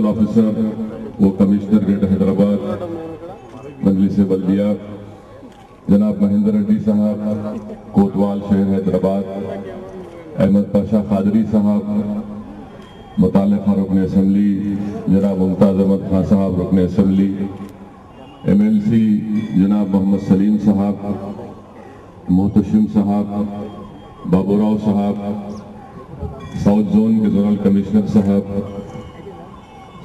Officer वो commissioner greater Hyderabad मजलिस बल्दिया जनाब महेंद्र रेड्डी साहब कोतवाल शहर हैदराबाद, अहमद पाशा खादरी साहब मुतालिका रुकन असम्बली, जनाब मुमताज़ अहमद खान साहब रुकन असम्बली, MLC जनाब मोहम्मद सलीम साहब, मोहतशिम साहब, बाबूराव साहब, साउथ जोन के जोनल कमिश्नर साहब,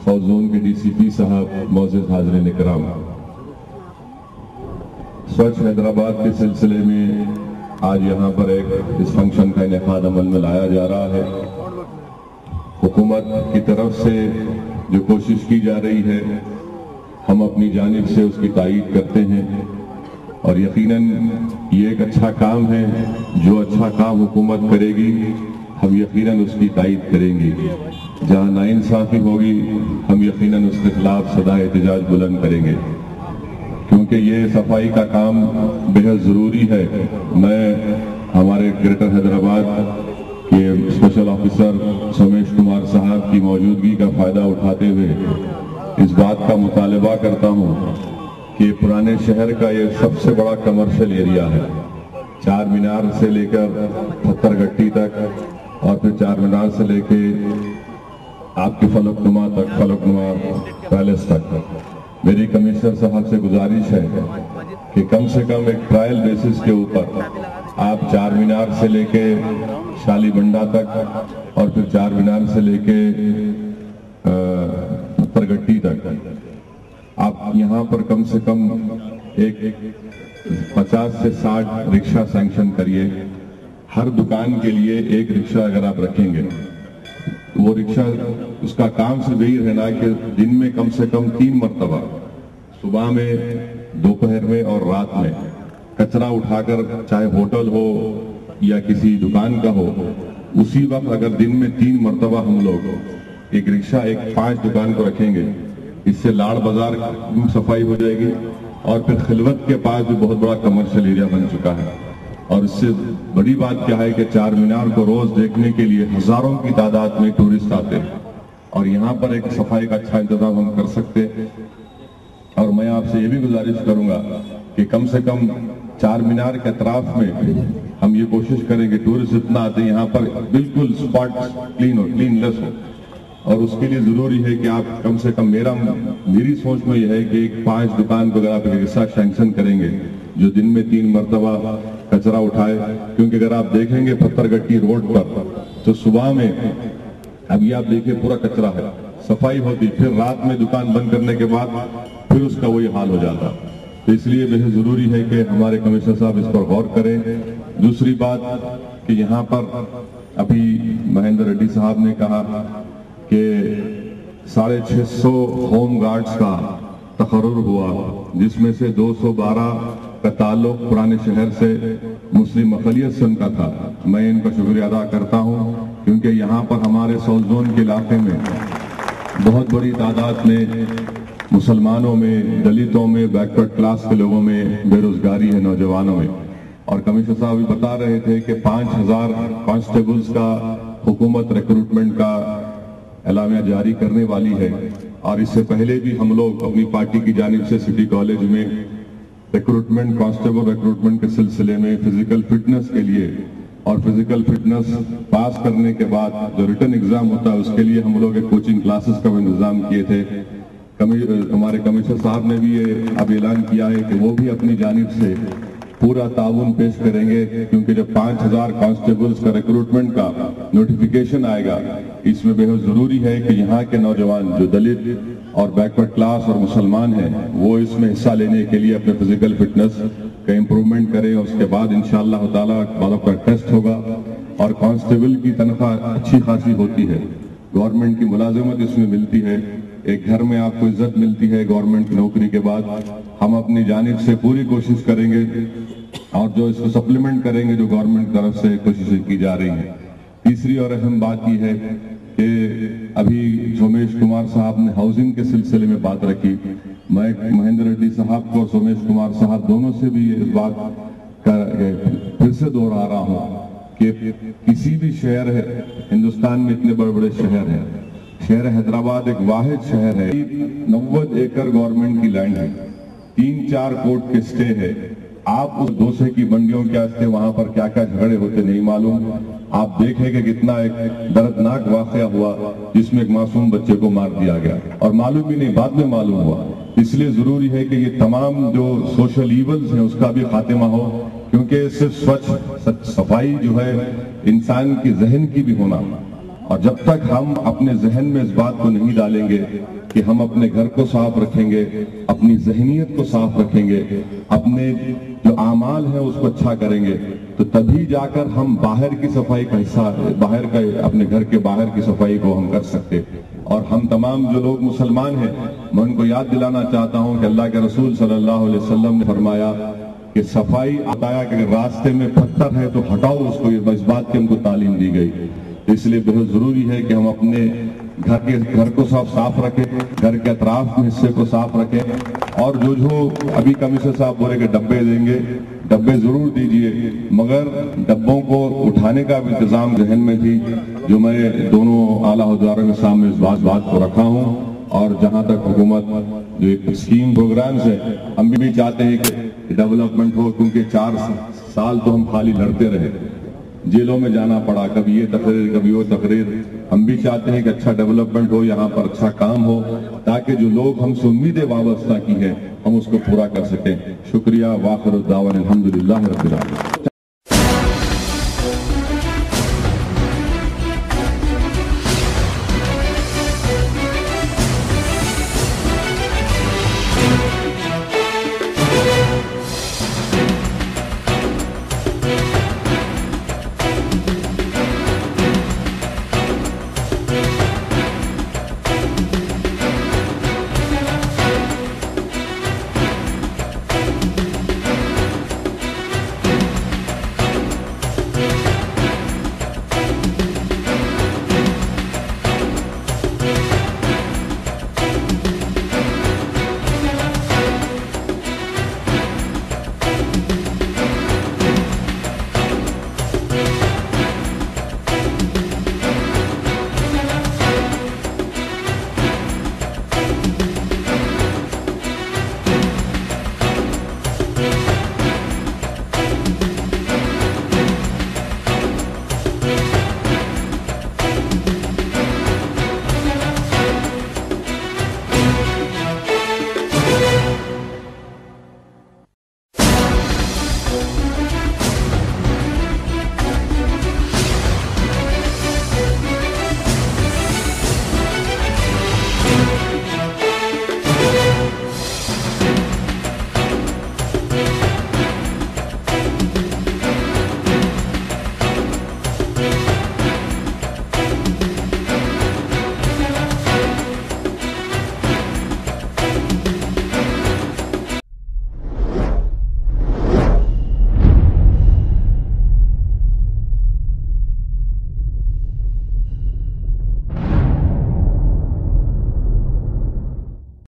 साउथ जोन के DCP साहब, मौजूद हाज़रीन इकराम, स्वच्छ हैदराबाद के सिलसिले में आज यहाँ पर एक इस फंक्शन का इनेकाद अमल में लाया जा रहा है। हुकूमत की तरफ से जो कोशिश की जा रही है हम अपनी जानिब से उसकी तायीद करते हैं और यकीनन ये एक अच्छा काम है। जो अच्छा काम हुकूमत करेगी हम यकीनन उसकी तायीद करेंगे। जहाँ नाइंसाफ़ी होगी हम यकीनन उसके खिलाफ सदा एहतजाज बुलंद करेंगे, क्योंकि ये सफाई का काम बेहद ज़रूरी है। मैं हमारे ग्रेटर हैदराबाद के स्पेशल ऑफिसर सोमेश कुमार साहब की मौजूदगी का फ़ायदा उठाते हुए इस बात का मुतालबा करता हूँ कि पुराने शहर का ये सबसे बड़ा कमर्शियल एरिया है। चार मीनार से लेकर पत्थरगट्टी तक और फिर चार मीनार से लेके आपके फलकनुमा तक, फलकनुमा पैलेस तक। मेरी कमिश्नर साहब से गुजारिश है कि कम से कम एक ट्रायल बेसिस के ऊपर आप चार मीनार से लेके शालीबंडा तक और फिर चार मीनार से लेके पत्थरगट्टी तक आप यहाँ पर कम से कम एक 50 से 60 रिक्शा सैंक्शन करिए। हर दुकान के लिए एक रिक्शा अगर आप रखेंगे, वो रिक्शा उसका काम सिर्फ यही रहना कि दिन में कम से कम 3 मरतबा, सुबह में, दोपहर में और रात में कचरा उठाकर, चाहे होटल हो या किसी दुकान का हो, उसी वक्त अगर दिन में 3 मरतबा हम लोग एक रिक्शा, एक 5 दुकान को रखेंगे, इससे लाड़ बाजार की सफाई हो जाएगी और फिर खिलवत के पास भी बहुत बड़ा कमर्शियल एरिया बन चुका है। और इससे बड़ी बात क्या है कि चार मीनार को रोज देखने के लिए हजारों की तादाद में टूरिस्ट आते हैं और यहाँ पर एक सफाई का अच्छा इंतजाम हम कर सकते हैं। और मैं आपसे ये भी गुजारिश करूंगा कि कम से कम चार मीनार के अतराफ में हम ये कोशिश करें कि टूरिस्ट इतना आते हैं यहाँ पर बिल्कुल स्पॉट क्लीन हो, क्लीनलेस हो। और उसके लिए जरूरी है कि आप कम से कम, मेरी सोच में यह है कि एक 5 दुकान को अगर आप रिक्शा सैंक्शन करेंगे जो दिन में 3 मरतबा कचरा उठाए, क्योंकि अगर आप देखेंगे पत्थरगट्टी रोड पर तो सुबह में अभी आप देखिए पूरा कचरा है, सफाई होती, फिर रात में दुकान बंद करने के बाद फिर उसका वही हाल हो जाता। तो इसलिए बेहद जरूरी है कि हमारे कमिश्नर साहब इस पर गौर करें। दूसरी बात कि यहाँ पर अभी महेंद्र रेड्डी साहब ने कहा कि 650 होम गार्ड्स का तकर्रुर हुआ, जिसमें से 212 का ताल्लुक पुराने शहर से मुस्लिम अक़लियत से उनका था। मैं इनका शुक्रिया अदा करता हूँ, क्योंकि यहाँ पर हमारे साउथ जोन के इलाके में बहुत बड़ी तादाद में मुसलमानों में, दलितों में, बैकवर्ड क्लास के लोगों में बेरोजगारी है, नौजवानों में। और कमिश्नर साहब भी बता रहे थे कि 5000 कांस्टेबल्स का हुकूमत रिक्रूटमेंट का एलामिया जारी करने वाली है। और इससे पहले भी हम लोग अपनी पार्टी की जानिब से सिटी कॉलेज में रिक्रूटमेंट, कांस्टेबल रिक्रूटमेंट के सिलसिले में फिजिकल फिटनेस के लिए और फिजिकल फिटनेस पास करने के बाद जो रिटर्न एग्जाम होता है उसके लिए हम लोग एक कोचिंग क्लासेस का इंतजाम किए थे। हमारे कमिश्नर साहब ने भी ये अब ऐलान किया है कि वो भी अपनी जानिब से पूरा ताउन पेश करेंगे, क्योंकि जब 5000 कांस्टेबल्स का रिक्रूटमेंट का नोटिफिकेशन आएगा, इसमें बेहद जरूरी है कि यहाँ के नौजवान जो दलित और बैकवर्ड क्लास और मुसलमान हैं वो इसमें हिस्सा लेने के लिए अपने फिजिकल फिटनेस का इम्प्रूवमेंट करें। उसके बाद इंशाअल्लाह ताला बाद का टेस्ट होगा और कांस्टेबल की तनख्वाह अच्छी खासी होती है, गवर्नमेंट की मुलाजिमत इसमें मिलती है, एक घर में आपको इज्जत मिलती है गवर्नमेंट की नौकरी के बाद। हम अपनी जानिब से पूरी कोशिश करेंगे और जो इसको सप्लीमेंट करेंगे जो गवर्नमेंट की तरफ से कोशिशें की जा रही हैं। तीसरी और अहम बात यह है कि अभी सोमेश कुमार साहब ने हाउसिंग के सिलसिले में बात रखी। मैं महेंद्र रेड्डी साहब को और सोमेश कुमार साहब दोनों से भी इस बात फिर से दोहरा रहा हूँ कि किसी भी शहर है, हिंदुस्तान में इतने बड़े बड़े शहर हैं, शहर हैदराबाद एक वाहिद शहर है, 90 एकड़ गवर्नमेंट की लैंड है, 3-4 कोर्ट के स्टे है। आप उस डोसे की मंडियों के वास्ते वहां पर क्या क्या झगड़े होते नहीं मालूम। आप देखें कि कितना एक दर्दनाक वाकया हुआ जिसमें एक मासूम बच्चे को मार दिया गया और मालूम ही नहीं, बाद में मालूम हुआ। इसलिए जरूरी है कि ये तमाम जो सोशल इवल्स हैं उसका भी खात्मा हो, क्योंकि सिर्फ स्वच्छ सफाई जो है इंसान की जहन की भी होना, और जब तक हम अपने जहन में इस बात को नहीं डालेंगे कि हम अपने घर को साफ रखेंगे, अपनी जहनियत को साफ रखेंगे, अपने जो आमाल है उसको अच्छा करेंगे, तो तभी जाकर हम बाहर की सफाई का हिस्सा, बाहर का, अपने घर के बाहर की सफाई को हम कर सकते। और हम तमाम जो लोग मुसलमान हैं, मैं उनको याद दिलाना चाहता हूं कि अल्लाह के रसूल सल्लल्लाहु अलैहि वसल्लम ने फरमाया कि सफाई, बताया कि अगर रास्ते में पत्थर है तो हटाओ उसको, इस बात की हमको तालीम दी गई। इसलिए बहुत जरूरी है कि हम अपने घर को साफ रखें, घर के अतराफ में हिस्से को साफ रखें। और जो अभी कमिश्नर साहब बोले कि डब्बे देंगे, डब्बे जरूर दीजिए, मगर डब्बों को उठाने का भी इंतजाम जहन में थी, जो मैं दोनों आला हुद्दारों के सामने इस बात को रखा हूँ। और जहाँ तक हुकूमत जो एक स्कीम प्रोग्राम्स है, हम भी चाहते हैं कि डेवलपमेंट हो, क्योंकि 4 साल तो हम खाली लड़ते रहे, जेलों में जाना पड़ा, कभी ये तकरीर कभी वो तकरीर। हम भी चाहते हैं कि अच्छा डेवलपमेंट हो, यहाँ पर अच्छा काम हो, ताकि जो लोग हमसे उम्मीदें वाबस्ता की हैं हम उसको पूरा कर सकें। शुक्रिया। वाखिर दावन अल्हम्दुलिल्लाह रब्बिल आलमीन।